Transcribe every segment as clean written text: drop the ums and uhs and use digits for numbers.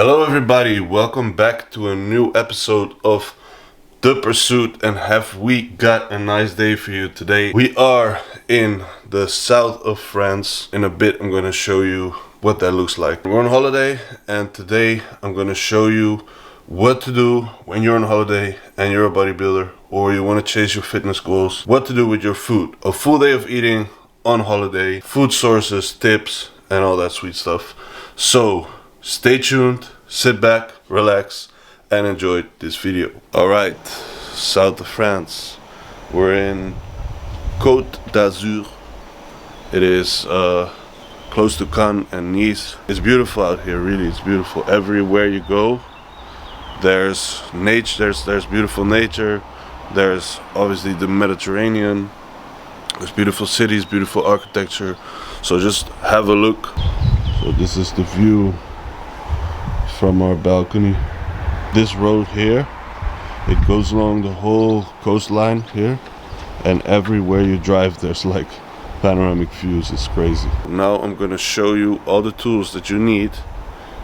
Hello everybody, welcome back to a new episode of The Pursuit, and have we got a nice day for you today. We are in the south of France. In a bit I'm going to show you what that looks like. We're on holiday, and today I'm going to show you what to do when you're on holiday and you're a bodybuilder or you want to chase your fitness goals. What to do with your food. A full day of eating on holiday, food sources, tips, and all that sweet stuff. So stay tuned, sit back, relax, and enjoy this video. Alright, south of France. We're in Côte d'Azur. It is close to Cannes and Nice. It's beautiful out here, really, it's beautiful. Everywhere you go, there's nature, there's beautiful nature. There's obviously the Mediterranean. There's beautiful cities, beautiful architecture. So just have a look. So this is the view from our balcony. This road here, it goes along the whole coastline here, and everywhere you drive there's like panoramic views. It's crazy. Now I'm gonna show you all the tools that you need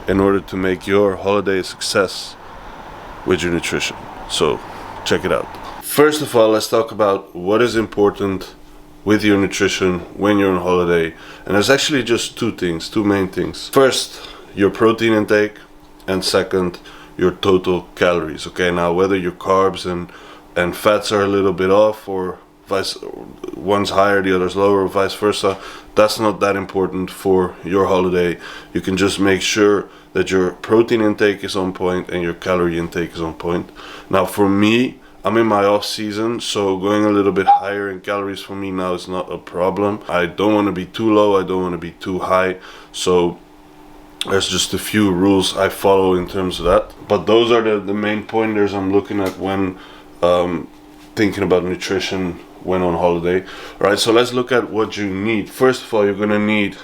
in order to make your holiday a success with your nutrition. So check it out. First of all, let's talk about what is important with your nutrition when you're on holiday. And there's actually just two main things. First, your protein intake, and second, your total calories. Okay, now whether your carbs and fats are a little bit off, or one's higher, the other's lower, or vice versa, that's not that important for your holiday. You can just make sure that your protein intake is on point and your calorie intake is on point. Now for me, I'm in my off season, so going a little bit higher in calories for me now is not a problem. I don't want to be too low, I don't want to be too high, so there's just a few rules I follow in terms of that. But those are the main pointers I'm looking at when thinking about nutrition when on holiday. Alright, so let's look at what you need. First of all, you're gonna need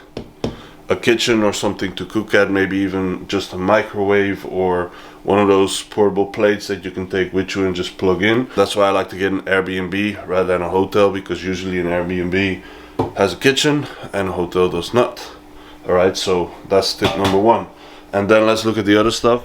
a kitchen or something to cook at, maybe even just a microwave or one of those portable plates that you can take with you and just plug in. That's why I like to get an Airbnb rather than a hotel, because usually an Airbnb has a kitchen and a hotel does not. Alright, so that's tip number one. And then let's look at the other stuff.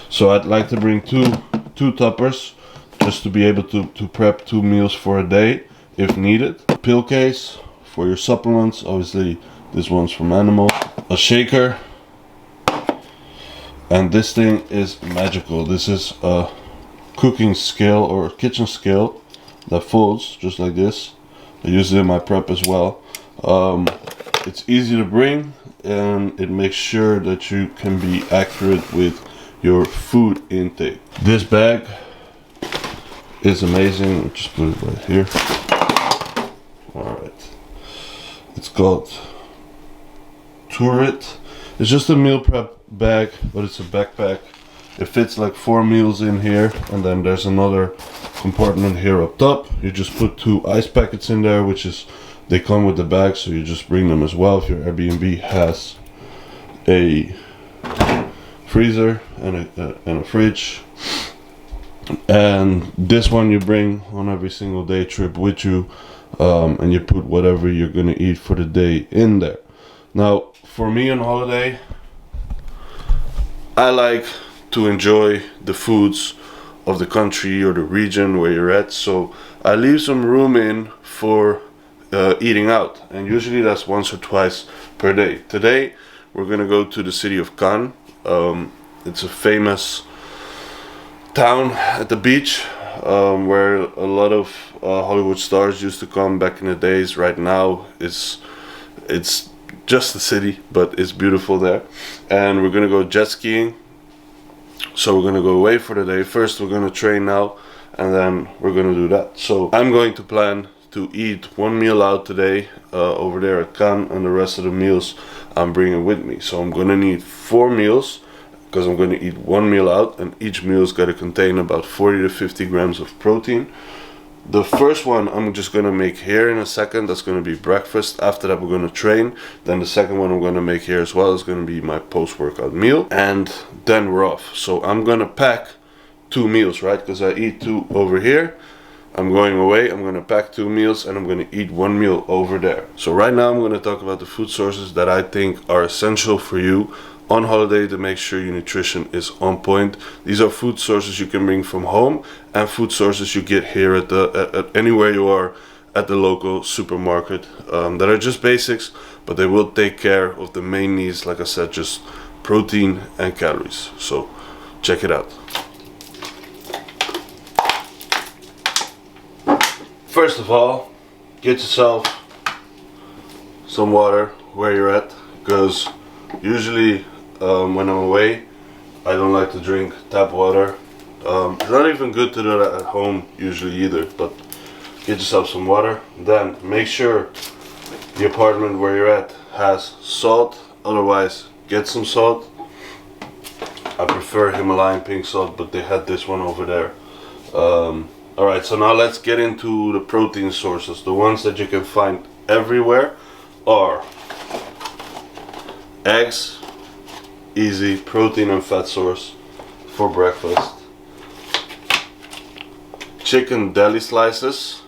So I'd like to bring two toppers just to be able to prep 2 meals for a day if needed. A pill case for your supplements, obviously this one's from animal. A shaker. And this thing is magical. This is a cooking scale or a kitchen scale that folds just like this. I use it in my prep as well. It's easy to bring, and it makes sure that you can be accurate with your food intake. This bag is amazing. I'll just put it right here. Alright. It's called Tourit. It's just a meal prep bag, but it's a backpack. It fits like 4 meals in here, and then there's another compartment here up top. You just put 2 ice packets in there, which is, they come with the bag, so you just bring them as well if your Airbnb has a freezer and a fridge. And this one you bring on every single day trip with you, and you put whatever you're gonna eat for the day in there. Now for me on holiday, I like to enjoy the foods of the country or the region where you're at, so I leave some room in for eating out, and usually that's once or twice per day. Today we're gonna go to the city of Cannes. It's a famous town at the beach where a lot of Hollywood stars used to come back in the days. Right now it's just a city, but it's beautiful there. And we're gonna go jet skiing, so we're gonna go away for the day. First we're gonna train now, and then we're gonna do that. So I'm going to plan to eat 1 meal out today over there at Cannes, and the rest of the meals I'm bringing with me. So I'm gonna need 4 meals, because I'm gonna eat 1 meal out, and each meal's gotta contain about 40 to 50 grams of protein. The first one I'm just gonna make here in a second. That's gonna be breakfast. After that we're gonna train. Then the second one I'm gonna make here as well is gonna be my post-workout meal, and then we're off. So I'm gonna pack 2 meals, right? Because I eat 2 over here. I'm going away, I'm gonna pack 2 meals, and I'm gonna eat 1 meal over there. So right now I'm gonna talk about the food sources that I think are essential for you on holiday to make sure your nutrition is on point. These are food sources you can bring from home and food sources you get here at anywhere you are at the local supermarket, that are just basics, but they will take care of the main needs, like I said, just protein and calories. So check it out. First of all, get yourself some water where you're at, because usually when I'm away, I don't like to drink tap water. It's not even good to do that at home usually either, but get yourself some water. Then make sure the apartment where you're at has salt, otherwise get some salt. I prefer Himalayan pink salt, but they had this one over there. Alright, so now let's get into the protein sources. The ones that you can find everywhere are eggs, easy protein and fat source for breakfast. Chicken deli slices.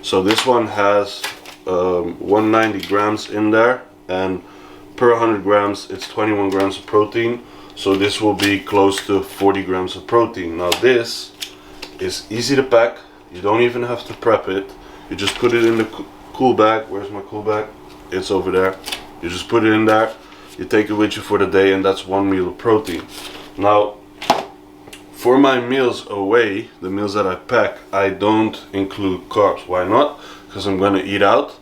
So this one has 190 grams in there, and per 100 grams it's 21 grams of protein. So this will be close to 40 grams of protein. Now this is easy to pack. You don't even have to prep it. You just put it in the cool bag. Where's my cool bag? It's over there. You just put it in there. You take it with you for the day, and that's one meal of protein. Now, for my meals away, the meals that I pack, I don't include carbs. Why not? Because I'm going to eat out,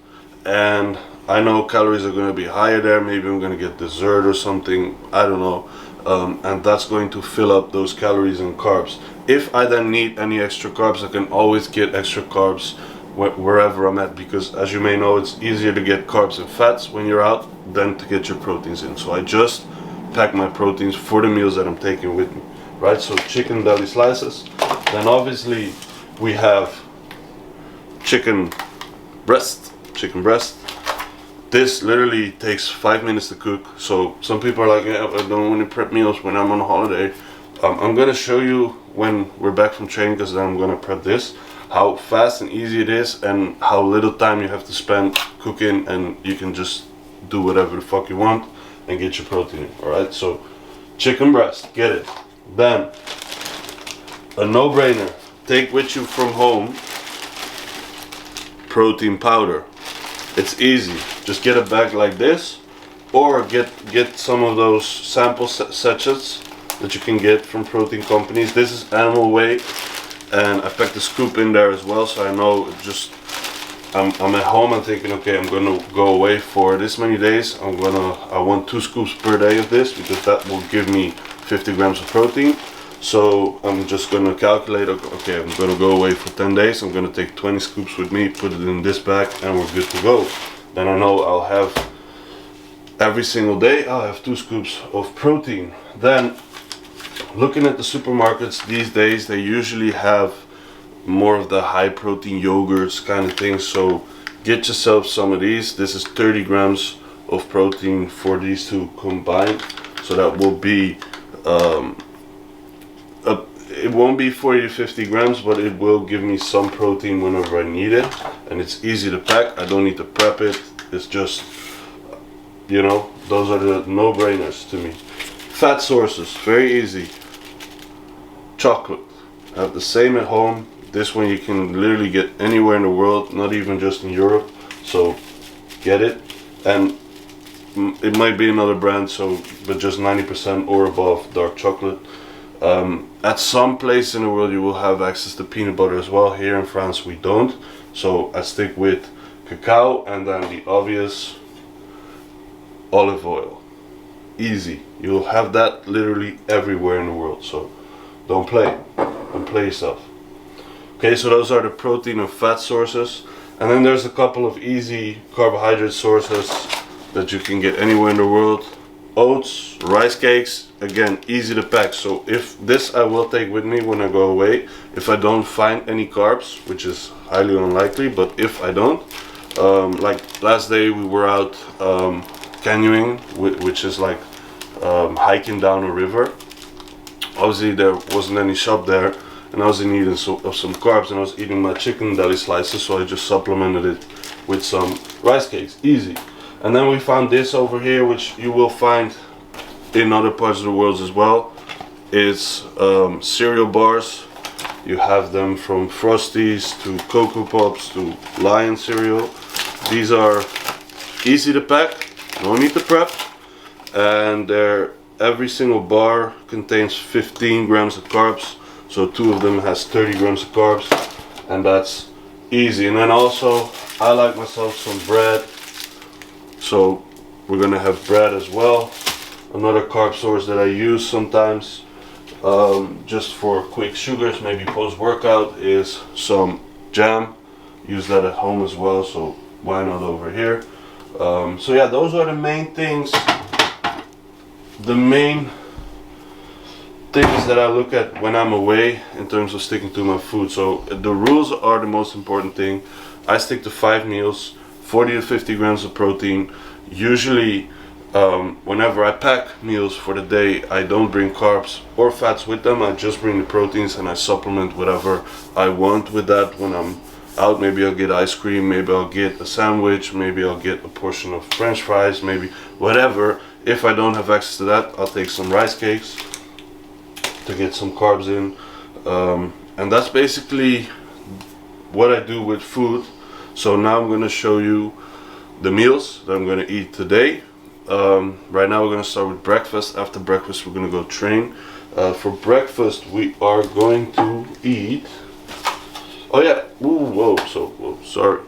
and I know calories are going to be higher there. Maybe I'm going to get dessert or something. I don't know. And that's going to fill up those calories and carbs. If I then need any extra carbs, I can always get extra carbs wherever I'm at, because as you may know, it's easier to get carbs and fats when you're out than to get your proteins in. So I just pack my proteins for the meals that I'm taking with me, right? So chicken deli slices. Then obviously we have chicken breast. This literally takes 5 minutes to cook. So some people are like, yeah, I don't want to prep meals when I'm on holiday. I'm gonna show you when we're back from training, because then I'm gonna prep this, how fast and easy it is, and how little time you have to spend cooking, and you can just do whatever the fuck you want and get your protein in. Alright, so chicken breast, get it. Then a no-brainer, take with you from home protein powder. It's easy, just get a bag like this, or get some of those sample sachets that you can get from protein companies. This is animal weight, and I packed a scoop in there as well, so I know just I'm at home and thinking, okay, I'm gonna go away for this many days. I want 2 scoops per day of this, because that will give me 50 grams of protein. So I'm just gonna calculate, okay, I'm gonna go away for 10 days. I'm gonna take 20 scoops with me, put it in this bag, and we're good to go. Then I know I'll have every single day, I'll have 2 scoops of protein. Then looking at the supermarkets these days, they usually have more of the high protein yogurts kind of things, so get yourself some of these. This is 30 grams of protein for these two combined, so that will be it won't be 40 to 50 grams, but it will give me some protein whenever I need it, and it's easy to pack. I don't need to prep it. It's just, you know, those are the no-brainers to me. Fat sources, very easy. Chocolate, I have the same at home. This one you can literally get anywhere in the world, not even just in Europe, so get it. And it might be another brand, so but just 90% or above dark chocolate. At some place in the world you will have access to peanut butter as well. Here in France we don't, so I stick with cacao, and then the obvious olive oil. Easy, you'll have that literally everywhere in the world, so don't play yourself. Okay, so those are the protein and fat sources, and then there's a couple of easy carbohydrate sources that you can get anywhere in the world. Oats, rice cakes, again, easy to pack. So if this I will take with me when I go away, if I don't find any carbs, which is highly unlikely, but if I don't, like last day we were out canoeing, which is like hiking down a river. Obviously there wasn't any shop there, and I was in need of some carbs, and I was eating my chicken deli slices, so I just supplemented it with some rice cakes. Easy. And then we found this over here, which you will find in other parts of the world as well is cereal bars. You have them from Frosties to Cocoa Pops to Lion cereal. These are easy to pack, no need to prep, and every single bar contains 15 grams of carbs, so 2 of them has 30 grams of carbs, and that's easy. And then also I like myself some bread, so we're gonna have bread as well. Another carb source that I use sometimes just for quick sugars, maybe post-workout, is some jam. Use that at home as well, so why not over here? So yeah, those are the main things. The main things that I look at when I'm away in terms of sticking to my food. So the rules are the most important thing. I stick to 5 meals, 40 to 50 grams of protein. Usually whenever I pack meals for the day, I don't bring carbs or fats with them. I just bring the proteins and I supplement whatever I want with that when I'm out. Maybe I'll get ice cream, maybe I'll get a sandwich, maybe I'll get a portion of French fries, maybe whatever. If I don't have access to that, I'll take some rice cakes to get some carbs in. And that's basically what I do with food. So now I'm going to show you the meals that I'm going to eat today. Right now we're going to start with breakfast. After breakfast we're going to go train. For breakfast we are going to eat... Oh yeah, sorry.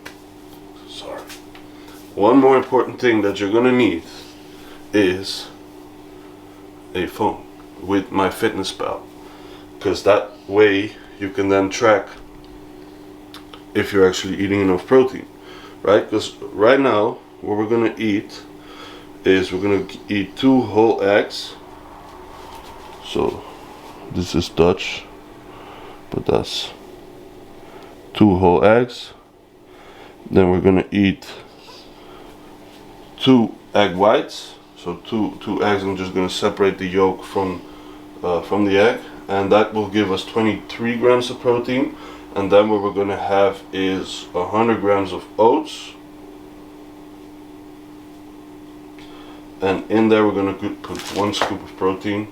One more important thing that you're going to need is a phone with MyFitnessPal, because that way you can then track if you're actually eating enough protein, right? Because right now what we're going to eat is we're going to eat 2 whole eggs. So this is Dutch, but that's 2 whole eggs. Then we're going to eat 2 egg whites. So two eggs. I'm just going to separate the yolk from the egg, and that will give us 23 grams of protein. And then what we're going to have is 100 grams of oats, and in there we're going to put 1 scoop of protein.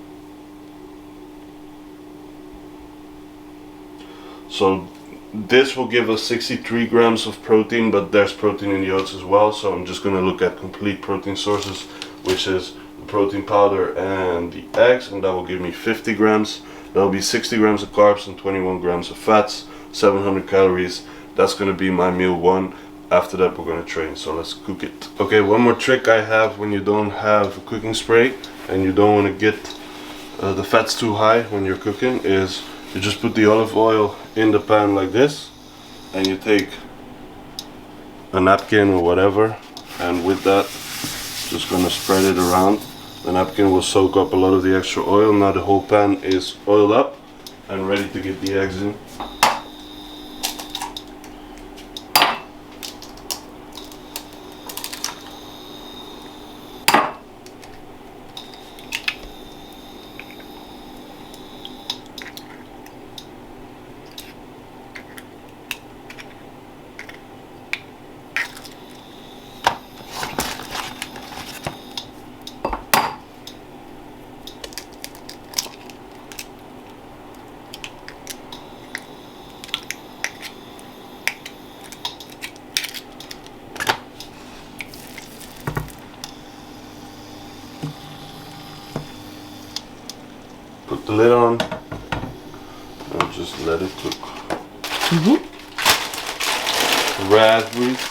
So this will give us 63 grams of protein, but there's protein in the oats as well. So I'm just going to look at complete protein sources, which is the protein powder and the eggs, and that will give me 50 grams. That will be 60 grams of carbs and 21 grams of fats, 700 calories. That's going to be my meal 1. After that we're going to train, so let's cook it. Okay, one more trick I have when you don't have a cooking spray and you don't want to get the fats too high when you're cooking is you just put the olive oil in the pan like this, and you take a napkin or whatever, and with that just going to spread it around. The napkin will soak up a lot of the extra oil. Now the whole pan is oiled up and ready to get the eggs in. Put the lid on and just let it cook. Raspberries.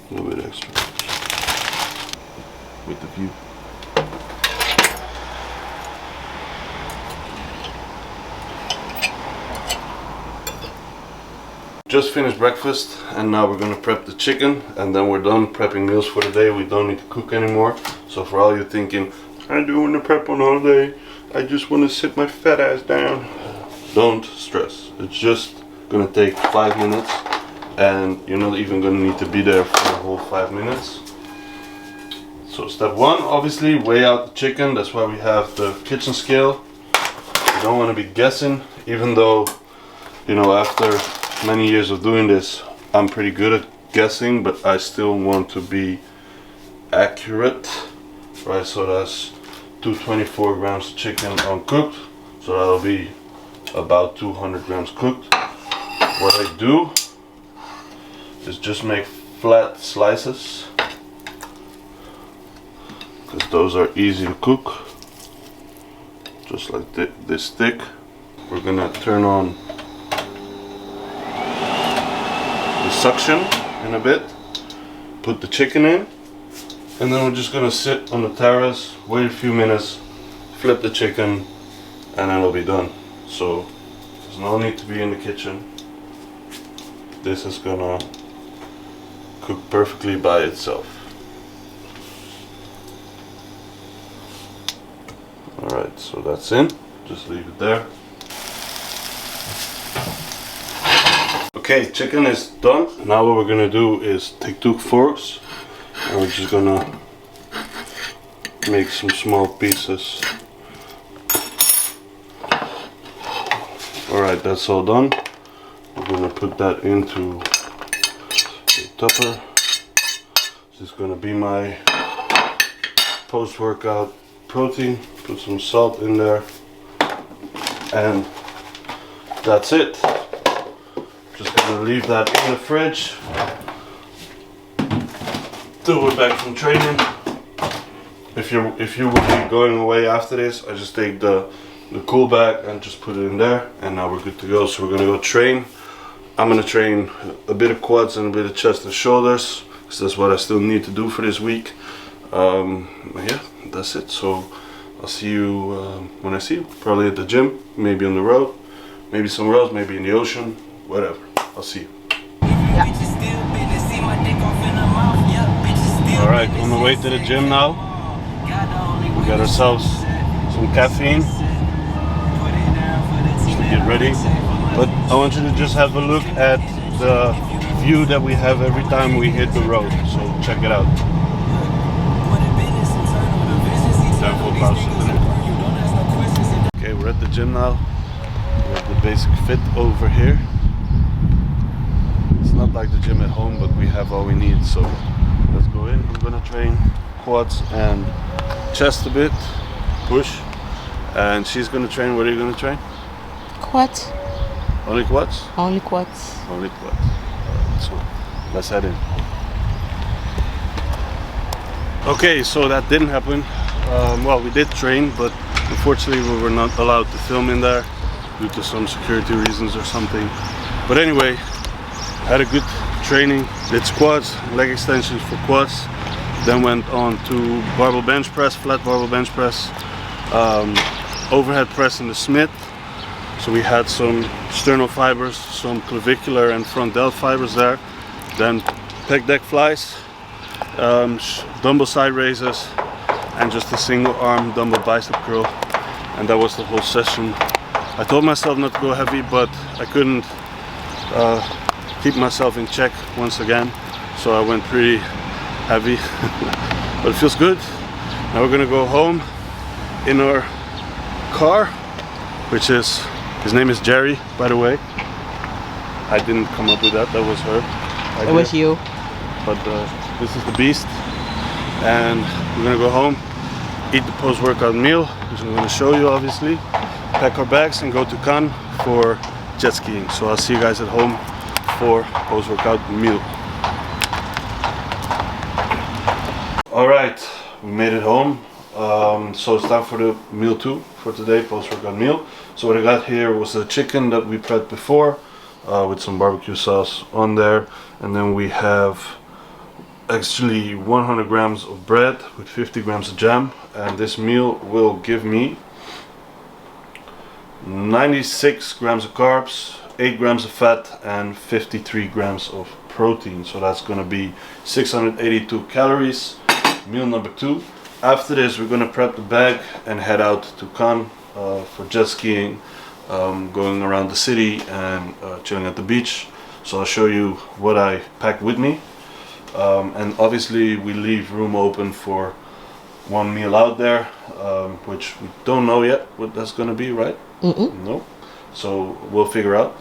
A little bit extra with the view. Just finished breakfast and now we're gonna prep the chicken, and then we're done prepping meals for the day. We don't need to cook anymore. So for all you thinking, I do want to prep on holiday, I just want to sit my fat ass down, don't stress. It's just gonna take 5 minutes, and you're not even gonna need to be there for the whole 5 minutes. So step one, obviously weigh out the chicken. That's why we have the kitchen scale. You don't want to be guessing, even though, you know, after many years of doing this, I'm pretty good at guessing, but I still want to be accurate, right? So that's 224 grams of chicken uncooked, so that'll be about 200 grams cooked. What I do is just make flat slices, because those are easy to cook, just like this thick. We're gonna turn on the suction in a bit, put the chicken in, and then we're just gonna sit on the terrace, wait a few minutes, flip the chicken, and then it'll be done. So there's no need to be in the kitchen. This is gonna cook perfectly by itself. Alright, so that's in. Just leave it there. Okay, chicken is done. Now what we're gonna do is take 2 forks and we're just gonna make some small pieces. Alright, that's all done. We're gonna put that into a tupper. This is gonna be my post-workout protein. Put some salt in there, and that's it. Just gonna leave that in the fridge till we're back from training. If you will be going away after this, I just take the cool bag and just put it in there, and now we're good to go. So we're gonna go train. I'm gonna train a bit of quads and a bit of chest and shoulders, because that's what I still need to do for this week. Yeah, that's it. So I'll see you when I see you. Probably at the gym, maybe on the road, maybe somewhere else, maybe in the ocean, whatever. I'll see you. Yeah. Alright, on the way to the gym now. We got ourselves some caffeine just to get ready. But I want you to just have a look at the view that we have every time we hit the road. So check it out. Okay, we're at the gym now. We have the Basic Fit over here. It's not like the gym at home, but we have all we need. So let's go in. I'm gonna train quads and chest a bit, push. And she's gonna train. What are you gonna train? Quads. Only quads? Only quads. Only quads. Alright, so let's head in. Okay, so that didn't happen. Well, we did train, but unfortunately we were not allowed to film in there due to some security reasons or something. But anyway, had a good training. Did squats, leg extensions for quads. Then went on to barbell bench press, flat barbell bench press, overhead press in the Smith. So we had some sternal fibers, some clavicular and front delt fibers there. Then pec deck flies, dumbbell side raises, and just a single arm dumbbell bicep curl. And that was the whole session. I told myself not to go heavy, but I couldn't keep myself in check once again. So I went pretty heavy, but it feels good. Now we're gonna go home in our car, which is, his name is Jerry, by the way. I didn't come up with that, that was her idea. It was you. But this is the beast, and we're gonna go home, eat the post-workout meal, which I'm gonna show you obviously, pack our bags and go to Cannes for jet skiing. So I'll see you guys at home for post-workout meal. Alright, we made it home. So it's time for the meal 2 for today, post-workout meal. So what I got here was the chicken that we prepped before with some barbecue sauce on there, and then we have actually 100 grams of bread with 50 grams of jam, and this meal will give me 96 grams of carbs, 8 grams of fat, and 53 grams of protein. So that's going to be 682 calories. Meal number 2. After this we're going to prep the bag and head out to Cannes for jet skiing, going around the city and chilling at the beach. So I'll show you what I packed with me, and obviously we leave room open for one meal out there, which we don't know yet what that's gonna be, right? No. So we'll figure out.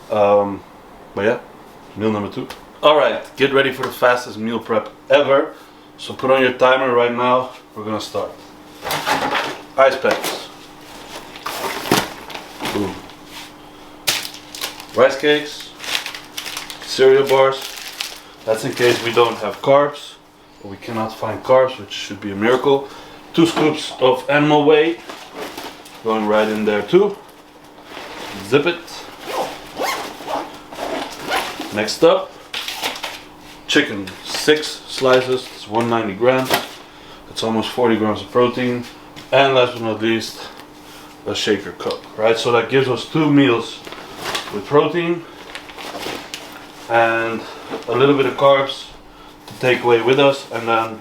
But yeah, meal number 2. All right, get ready for the fastest meal prep ever. So put on your timer right now. We're gonna start. Ice packs. Boom. Rice cakes. Cereal bars. That's in case we don't have carbs, or we cannot find carbs, which should be a miracle. 2 scoops of animal whey. Going right in there too. Zip it. Next up, chicken. 6 slices. It's 190 grams. It's almost 40 grams of protein. And last but not least, a shaker cup. Right, so that gives us 2 meals with protein and a little bit of carbs to take away with us. And then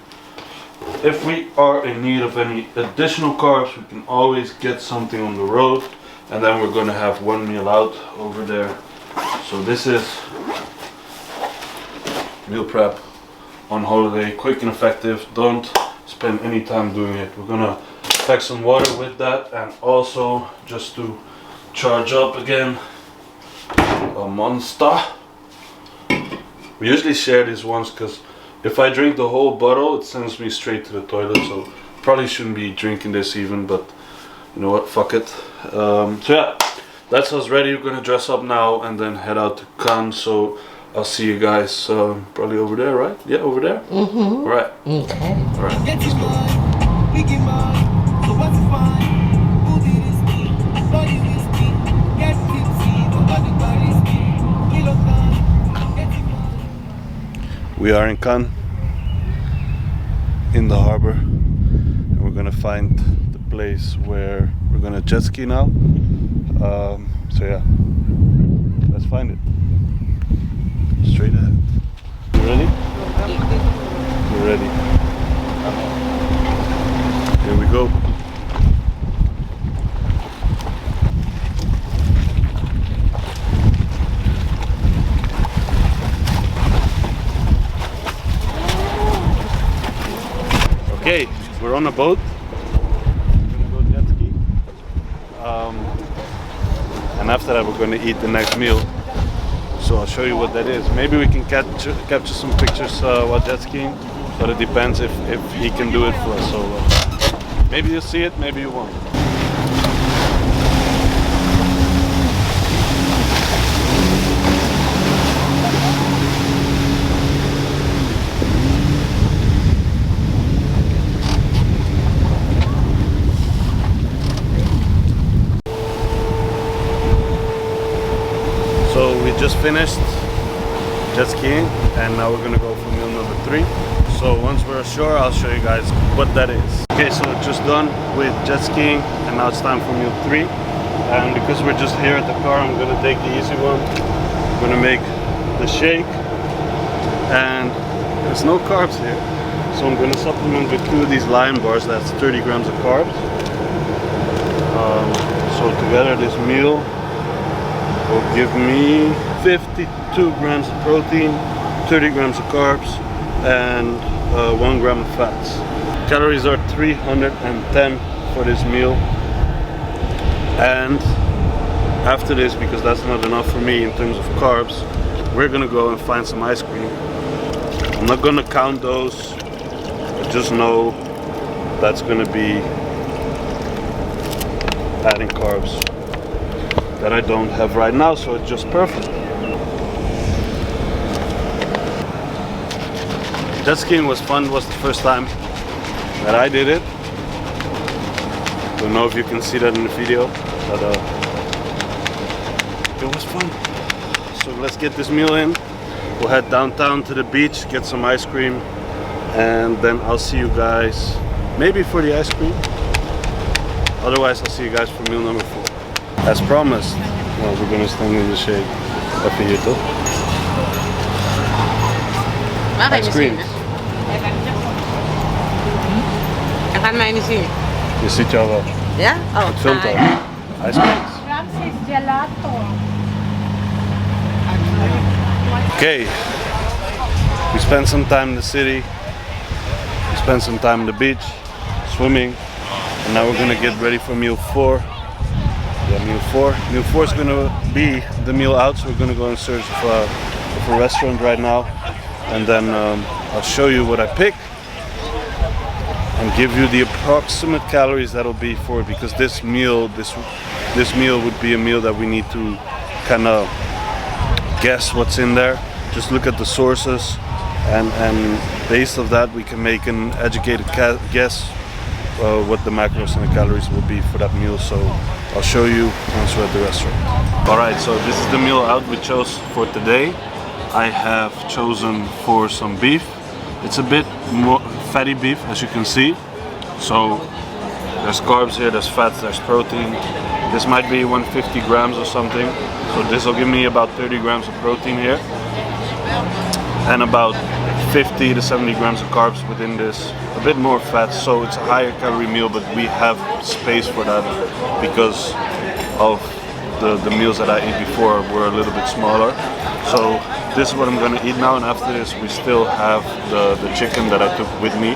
if we are in need of any additional carbs, we can always get something on the road. And then we're gonna have 1 meal out over there. So this is meal prep on holiday, quick and effective. Don't spend any time doing it. We're gonna pack some water with that, and also just to charge up again, a Monster. We usually share these ones because if I drink the whole bottle, it sends me straight to the toilet. So probably shouldn't be drinking this even, but you know what, fuck it. So yeah, that's us ready. We're gonna dress up now and then head out to Cannes. So I'll see you guys probably over there, right? Yeah, over there. All right. Okay. All right. Let's go. We are in Cannes, in the harbor, and we're gonna find the place where we're gonna jet ski now. So yeah, let's find it. Straight ahead. You ready? We're ready. Here we go. Okay, we're on a boat. We're gonna go jet ski. And after that, we're gonna eat the next meal. So I'll show you what that is. Maybe we can capture some pictures while jet skiing, but it depends if he can do it for us. So maybe you'll see it, maybe you won't. So we just finished jet skiing and now we're gonna go for meal number 3. So once we're ashore, I'll show you guys what that is. Okay, so just done with jet skiing and now it's time for meal 3. And because we're just here at the car, I'm gonna take the easy one. I'm gonna make the shake, and there's no carbs here. So I'm gonna supplement with 2 of these Lion bars. That's 30 grams of carbs. So together this meal will give me 52 grams of protein, 30 grams of carbs, and 1 gram of fats. Calories are 310 for this meal. And after this, because that's not enough for me in terms of carbs, we're gonna go and find some ice cream. I'm not gonna count those, but just know that's gonna be adding carbs that I don't have right now, so it's just perfect. Jet skiing was fun. It was the first time that I did it. Don't know if you can see that in the video, but it was fun. So let's get this meal in. We'll head downtown to the beach, get some ice cream, and then I'll see you guys maybe for the ice cream. Otherwise, I'll see you guys for meal number 4. As promised, well, we're gonna stand in the shade. Even hier toch? Waar ga je Ice me cream. zien? Hij gaat mij niet zien. Je ziet jou wel. Ja? Oh, Het filmt al. hi. Ice creams. Francis gelato. Okay, we spent some time in the city, we spent some time on the beach, swimming, and now we're gonna get ready for meal 4. Yeah, meal 4. Meal 4 is gonna be the meal out, so we're gonna go in search of a restaurant right now, and then I'll show you what I pick and give you the approximate calories that'll be for it, because this meal would be a meal that we need to kind of guess what's in there. Just look at the sources, and based of that we can make an educated guess what the macros and the calories will be for that meal. So I'll show you once we're at the restaurant. Alright, so this is the meal out we chose for today. I have chosen for some beef. It's a bit more fatty beef, as you can see. So there's carbs here, there's fats, there's protein. This might be 150 grams or something. So this will give me about 30 grams of protein here, and about 50 to 70 grams of carbs within this. A bit more fat, so it's a higher calorie meal, but we have space for that because of the meals that I ate before were a little bit smaller. So this is what I'm gonna eat now, and after this we still have the chicken that I took with me.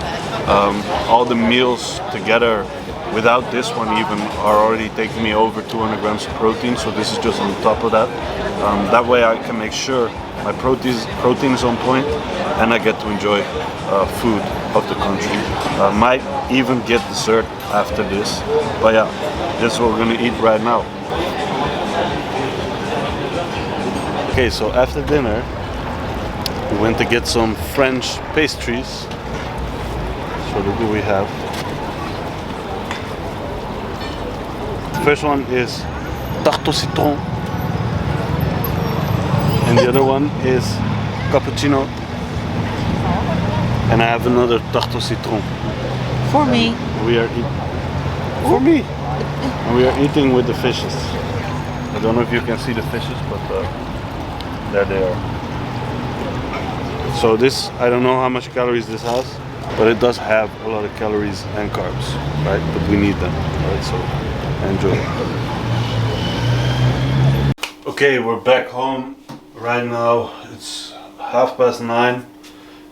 All the meals together without this one even are already taking me over 200 grams of protein, so this is just on top of that. That way I can make sure my protein is on point, and I get to enjoy food of the country. Might even get dessert after this, but yeah, that's what we're gonna eat right now. Okay, so after dinner we went to get some French pastries. So look what we have. The first one is tarte au citron, and the other one is cappuccino, and I have another tarte au citron. For me. We are eating for me, and we are eating with the fishes. I don't know if you can see the fishes, but there they are. So this, I don't know how much calories this has, but it does have a lot of calories and carbs, right? But we need them, right? So enjoy. Okay, we're back home right now. It's 9:30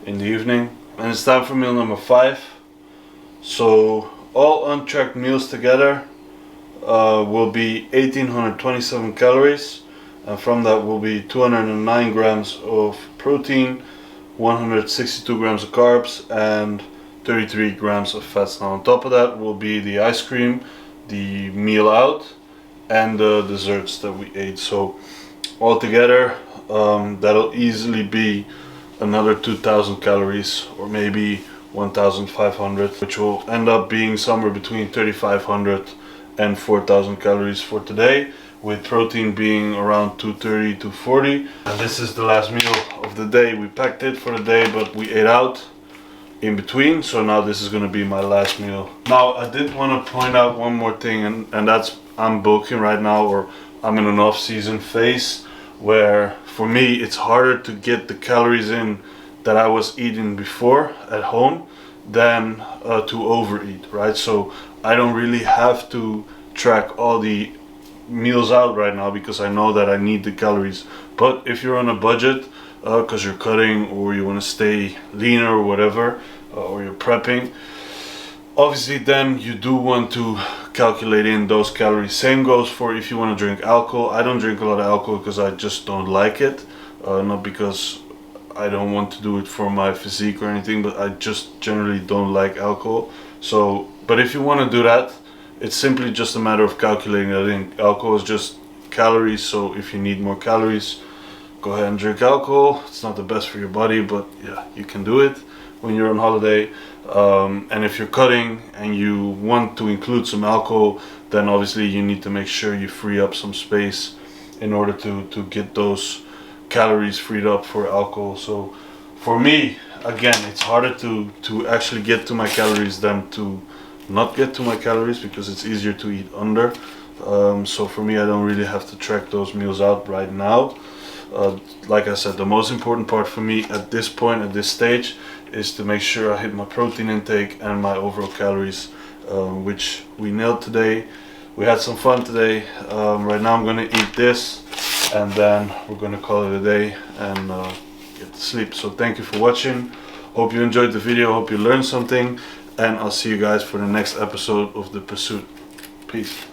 in the evening, and it's time for meal number 5. So all untracked meals together will be 1827 calories, and from that will be 209 grams of protein, 162 grams of carbs, and 33 grams of fats. Now on top of that will be the ice cream, the meal out, and the desserts that we ate. So altogether that'll easily be another 2000 calories, or maybe 1500, which will end up being somewhere between 3500 and 4000 calories for today, with protein being around 230 to 240. And this is the last meal of the day. We packed it for the day, but we ate out in between, so now this is going to be my last meal. Now I did want to point out one more thing, and that's I'm bulking right now, or I'm in an off-season phase where for me it's harder to get the calories in that I was eating before at home than to overeat, right? So I don't really have to track all the meals out right now because I know that I need the calories. But if you're on a budget because you're cutting, or you want to stay leaner or whatever, or you're prepping, obviously then you do want to calculate in those calories. Same goes for if you want to drink alcohol. I don't drink a lot of alcohol because I just don't like it, not because I don't want to do it for my physique or anything, but I just generally don't like alcohol. So, but if you want to do that, it's simply just a matter of calculating that in. Alcohol is just calories, so if you need more calories, go ahead and drink alcohol. It's not the best for your body, but yeah, you can do it when you're on holiday. And if you're cutting and you want to include some alcohol, then obviously you need to make sure you free up some space in order to get those calories freed up for alcohol. So for me, again, it's harder to actually get to my calories than to not get to my calories, because it's easier to eat under. So for me, I don't really have to track those meals out right now. Like I said, the most important part for me at this point, at this stage, is to make sure I hit my protein intake and my overall calories, which we nailed today. We had some fun today. Right now I'm gonna eat this, and then we're gonna call it a day and get to sleep. So thank you for watching. Hope you enjoyed the video, hope you learned something, And I'll see you guys for the next episode of The Pursuit. Peace.